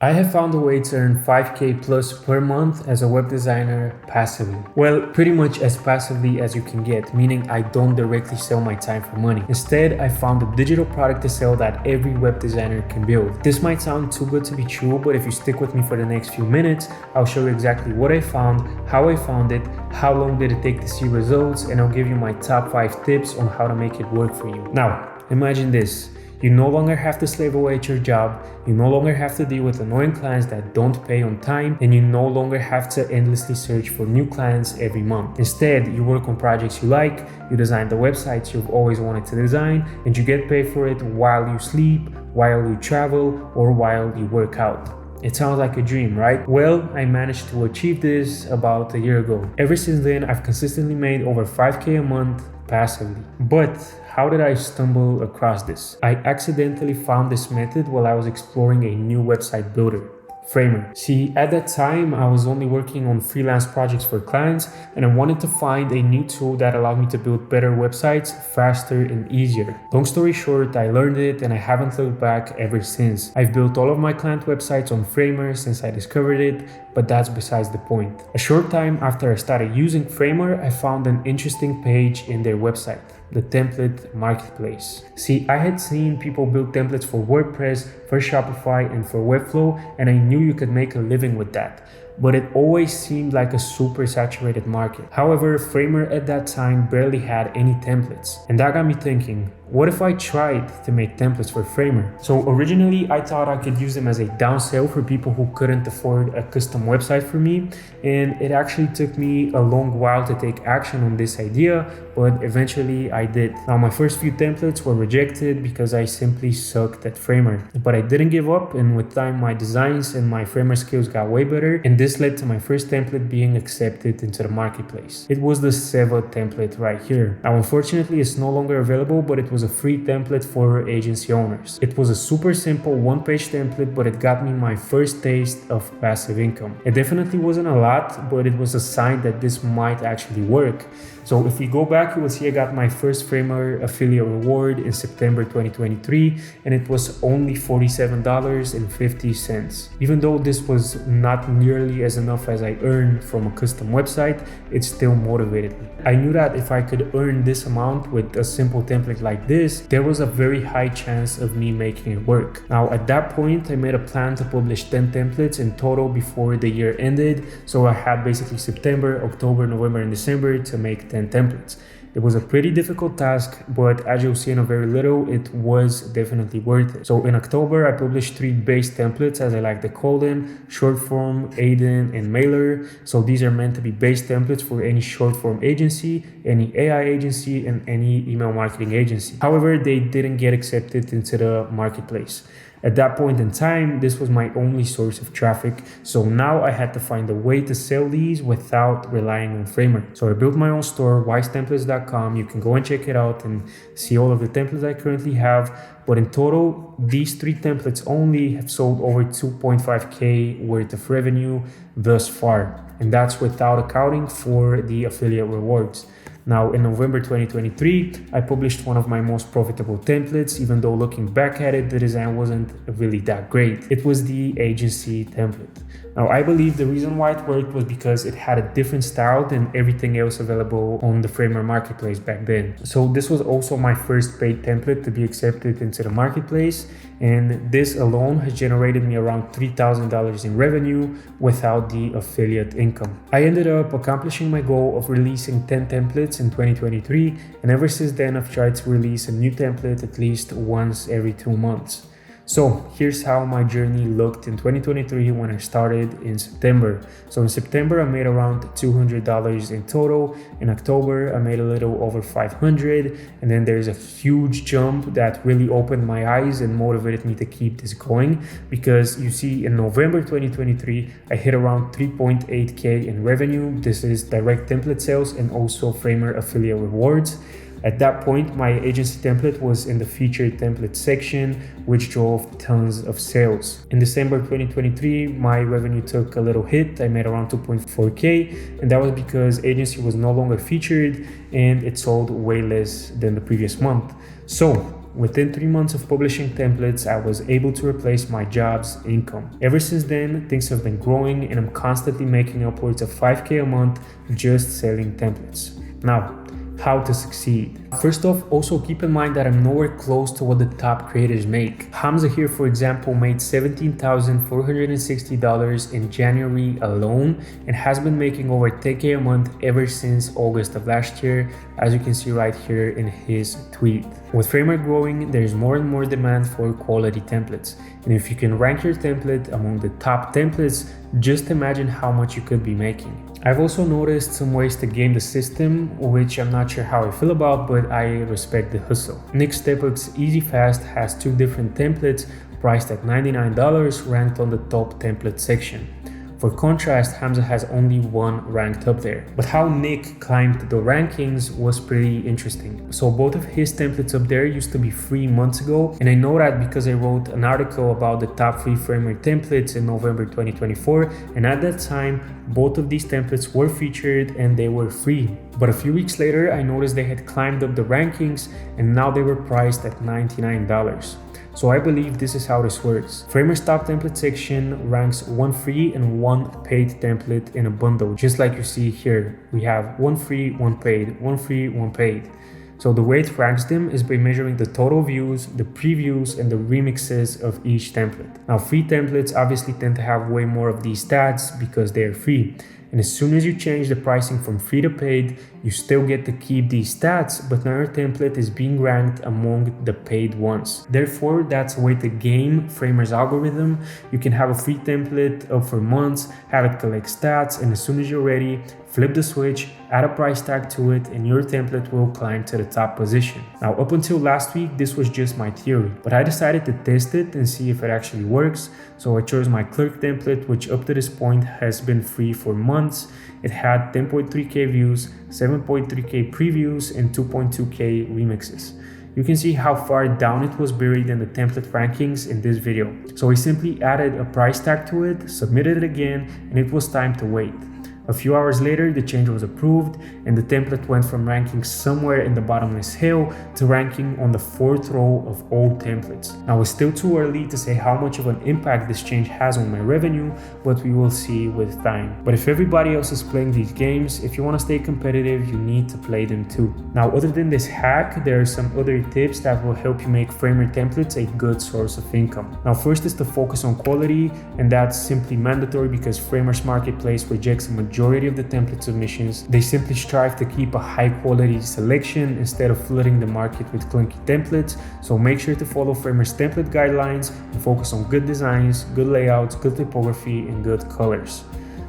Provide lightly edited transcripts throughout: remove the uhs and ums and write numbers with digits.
I have found a way to earn 5K plus per month as a web designer passively. Well, pretty much as passively as you can get, meaning I don't directly sell my time for money. Instead, I found a digital product to sell that every web designer can build. This might sound too good to be true, but if you stick with me for the next few minutes, I'll show you exactly what I found, how I found it, how long did it take to see results, and I'll give you my top 5 tips on how to make it work for you. Now, imagine this. You no longer have to slave away at your job, you no longer have to deal with annoying clients that don't pay on time, and you no longer have to endlessly search for new clients every month. Instead, you work on projects you like, you design the websites you've always wanted to design, and you get paid for it while you sleep, while you travel, or while you work out. It sounds like a dream, right? Well, I managed to achieve this about a year ago. Ever since then, I've consistently made over 5K a month passively. But how did I stumble across this? I accidentally found this method while I was exploring a new website builder, Framer. See, at that time, I was only working on freelance projects for clients, and I wanted to find a new tool that allowed me to build better websites faster and easier. Long story short, I learned it and I haven't looked back ever since. I've built all of my client websites on Framer since I discovered it, but that's besides the point. A short time after I started using Framer, I found an interesting page in their website, the template marketplace. See, I had seen people build templates for WordPress, for Shopify, and for Webflow, and I knew you could make a living with that. But it always seemed like a super saturated market. However, Framer at that time barely had any templates. And that got me thinking, what if I tried to make templates for Framer? So originally I thought I could use them as a downsell for people who couldn't afford a custom website for me. And it actually took me a long while to take action on this idea, but eventually I did. Now my first few templates were rejected because I simply sucked at Framer. But I didn't give up, and with time my designs and my Framer skills got way better, and this led to my first template being accepted into the marketplace. It was the Seva template right here. Now unfortunately it's no longer available, but it was a free template for agency owners. It was a super simple one-page template, but it got me my first taste of passive income. It definitely wasn't a lot, but it was a sign that this might actually work. So if we go back, you will see I got my first Framer affiliate reward in September 2023, and it was only $47.50. Even though this was not nearly as enough as I earned from a custom website, it still motivated me. I knew that if I could earn this amount with a simple template like this, there was a very high chance of me making it work. Now at that point, I made a plan to publish 10 templates in total before the year ended, so I had basically September, October, November, and December to make 10 templates. It was a pretty difficult task, but as you'll see in a very little, it was definitely worth it. So in October, I published 3 base templates, as I like to call them: short form, Aiden, and Mailer. So these are meant to be base templates for any short form agency, any AI agency, and any email marketing agency. However, they didn't get accepted into the marketplace. At that point in time, this was my only source of traffic, so now I had to find a way to sell these without relying on Framer. So I built my own store, wisetemplates.com. You can go and check it out and see all of the templates I currently have. But in total, these 3 templates only have sold over 2.5K worth of revenue thus far. And that's without accounting for the affiliate rewards. Now, in November 2023, I published one of my most profitable templates, even though looking back at it, the design wasn't really that great. It was the agency template. Now, I believe the reason why it worked was because it had a different style than everything else available on the Framer marketplace back then. So this was also my first paid template to be accepted into the marketplace, and this alone has generated me around $3,000 in revenue without the affiliate income. I ended up accomplishing my goal of releasing 10 templates in 2023, and ever since then I've tried to release a new template at least once every 2 months. So here's how my journey looked in 2023 when I started in September. So in September, I made around $200 in total. In October, I made a little over $500. And then there's a huge jump that really opened my eyes and motivated me to keep this going. Because you see, in November 2023, I hit around 3.8K in revenue. This is direct template sales and also Framer affiliate rewards. At that point, my agency template was in the featured template section, which drove tons of sales. In December 2023, my revenue took a little hit. I made around 2.4K, and that was because agency was no longer featured and it sold way less than the previous month. So Within 3 months of publishing templates, I was able to replace my job's income. Ever since then, things have been growing and I'm constantly making upwards of 5K a month just selling templates. Now, how to succeed. First off, also keep in mind that I'm nowhere close to what the top creators make. Hamza here, for example, made $17,460 in January alone and has been making over 10K a month ever since August of last year, as you can see right here in his tweet. With Framer growing, there's more and more demand for quality templates. And if you can rank your template among the top templates, just imagine how much you could be making. I've also noticed some ways to game the system, which I'm not sure how I feel about, but I respect the hustle. Nick Stepuk's EasyFast has 2 different templates priced at $99 ranked on the top template section. For contrast, Hamza has only 1 ranked up there. But how Nick climbed the rankings was pretty interesting. So both of his templates up there used to be free months ago, and I know that because I wrote an article about the top 3 Framer templates in November 2024, and at that time, both of these templates were featured and they were free. But a few weeks later, I noticed they had climbed up the rankings and now they were priced at $99. So I believe this is how this works. Framer's top template section ranks 1 free and 1 paid template in a bundle, just like you see here. We have 1 free, 1 paid, 1 free, 1 paid. So the way it ranks them is by measuring the total views, the previews, and the remixes of each template. Now, free templates obviously tend to have way more of these stats because they are free. And as soon as you change the pricing from free to paid, you still get to keep these stats, but now your template is being ranked among the paid ones. Therefore, that's a way to game Framer's algorithm. You can have a free template up for months, have it collect stats, and as soon as you're ready, flip the switch, add a price tag to it, and your template will climb to the top position. Now, up until last week, this was just my theory, but I decided to test it and see if it actually works. So I chose my Clerk template, which up to this point has been free for months. It had 10.3K views, 7.3K previews, and 2.2K remixes. You can see how far down it was buried in the template rankings in this video. So I simply added a price tag to it, submitted it again, and it was time to wait. A few hours later, the change was approved and the template went from ranking somewhere in the bottomless hill to ranking on the 4th row of all templates. Now, it's still too early to say how much of an impact this change has on my revenue, but we will see with time. But if everybody else is playing these games, if you want to stay competitive, you need to play them too. Now, other than this hack, there are some other tips that will help you make Framer templates a good source of income. Now, first is to focus on quality, and that's simply mandatory because Framer's marketplace rejects a majority of the template submissions. They simply strive to keep a high quality selection instead of flooding the market with clunky templates. So make sure to follow Framer's template guidelines and focus on good designs, good layouts, good typography, and good colors.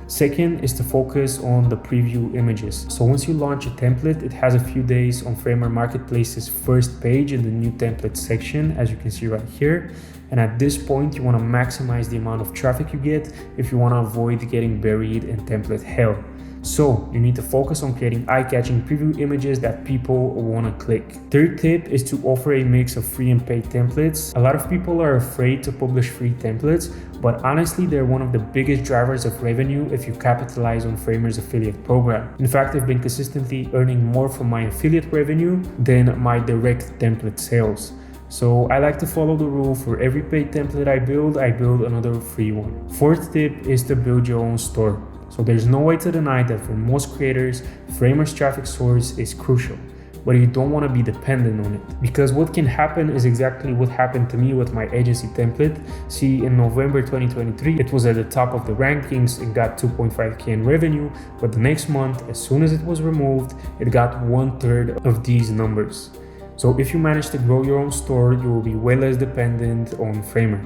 Second is to focus on the preview images. So once you launch a template, it has a few days on Framer Marketplace's first page in the new template section, as you can see right here. And at this point, you want to maximize the amount of traffic you get if you want to avoid getting buried in template hell. So you need to focus on creating eye-catching preview images that people want to click. Third tip is to offer a mix of free and paid templates. A lot of people are afraid to publish free templates, but honestly, they're one of the biggest drivers of revenue if you capitalize on Framer's affiliate program. In fact, I've been consistently earning more from my affiliate revenue than my direct template sales. So I like to follow the rule: for every paid template I build another free one. Fourth tip is to build your own store. So there's no way to deny that for most creators, Framer's traffic source is crucial, but you don't want to be dependent on it. Because what can happen is exactly what happened to me with my agency template. See, in November 2023, it was at the top of the rankings and got 2.5K in revenue, but the next month, as soon as it was removed, it got 1/3 of these numbers. So if you manage to grow your own store, you will be way less dependent on Framer.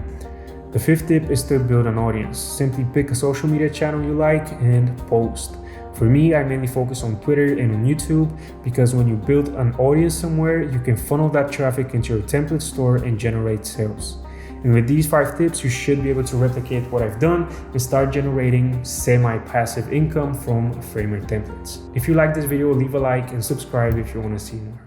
The fifth tip is to build an audience. Simply pick a social media channel you like and post. For me, I mainly focus on Twitter and on YouTube because when you build an audience somewhere, you can funnel that traffic into your template store and generate sales. And with these 5 tips, you should be able to replicate what I've done and start generating semi-passive income from Framer templates. If you like this video, leave a like and subscribe if you want to see more.